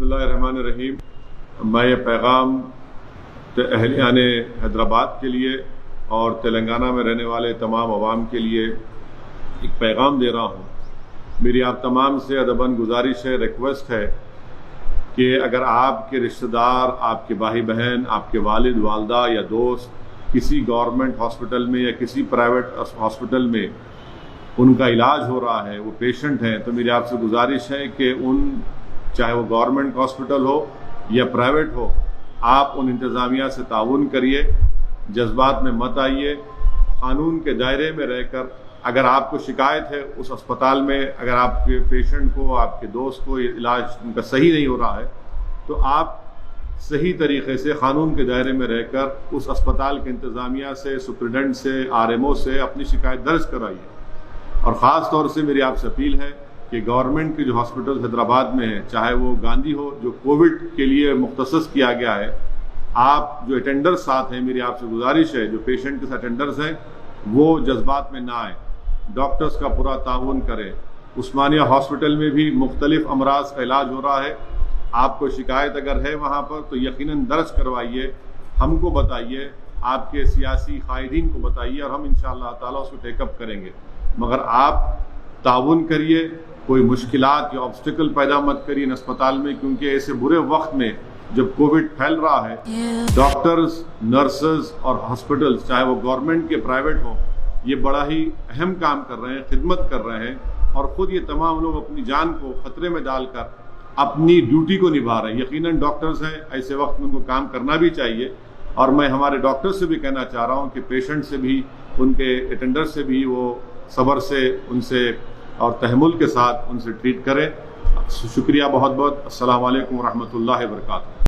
बिस्मिल्लाहिर्रहमानिर्रहीम। मैं ये पैगाम अहलियान हैदराबाद के लिए और तेलंगाना में रहने वाले तमाम अवाम के लिए एक पैगाम दे रहा हूँ। मेरी आप तमाम से अदबन गुजारिश है, रिक्वेस्ट है कि अगर आपके रिश्तेदार, आपके भाई बहन, आपके वालिद वालदा या दोस्त किसी गवर्नमेंट हॉस्पिटल में या किसी प्राइवेट हॉस्पिटल में उनका इलाज हो रहा है, वो पेशेंट हैं, तो मेरी आपसे गुजारिश है कि चाहे वो गवर्नमेंट हॉस्पिटल हो या प्राइवेट हो, आप उन इंतज़ामिया से ताउन करिए, जज्बात में मत आइए। कानून के दायरे में रहकर अगर आपको शिकायत है उस अस्पताल में, अगर आपके पेशेंट को, आपके दोस्त को इलाज उनका सही नहीं हो रहा है, तो आप सही तरीके से कानून के दायरे में रहकर उस अस्पताल के इंतज़ामिया से, सुप्रिटेंडेंट से, आरएमओ से अपनी शिकायत दर्ज कराइए। और ख़ास तौर से मेरी आपसे अपील है कि गवर्नमेंट के जो हॉस्पिटल हैदराबाद में है, चाहे वो गांधी हो जो कोविड के लिए मुख्तसस किया गया है, आप जो अटेंडर्स साथ हैं, मेरी आपसे गुजारिश है जो पेशेंट के साथ अटेंडर्स हैं वो जज्बात में ना आए, डॉक्टर्स का पूरा ताउन करें। उस्मानिया हॉस्पिटल में भी मुख्तलिफ अमराज का इलाज हो रहा है। आपको शिकायत अगर है वहाँ पर तो यकीनन दर्ज करवाइए, हमको बताइए, आपके सियासी कायदीन को बताइए और हम इंशाअल्लाह ताला उसको टेकअप करेंगे। मगर आप ताउन करिए, कोई मुश्किलात या ऑब्स्टिकल पैदा मत करिए इन अस्पताल में, क्योंकि ऐसे बुरे वक्त में जब कोविड फैल रहा है, डॉक्टर्स, नर्सेज और हॉस्पिटल्स, चाहे वो गवर्नमेंट के प्राइवेट हो, ये बड़ा ही अहम काम कर रहे हैं, खिदमत कर रहे हैं और ख़ुद ये तमाम लोग अपनी जान को ख़तरे में डालकर अपनी ड्यूटी को निभा रहे हैं। यकीनन डॉक्टर्स हैं, ऐसे वक्त में उनको काम करना भी चाहिए और मैं हमारे डॉक्टर्स से भी कहना चाह रहा हूँ कि पेशेंट से भी, उनके अटेंडर से भी वो सब्र से उनसे और तहम्मुल के साथ उनसे ट्रीट करें। शुक्रिया बहुत बहुत। अस्सलामु अलैकुम व रहमतुल्लाहि व बरकातहू।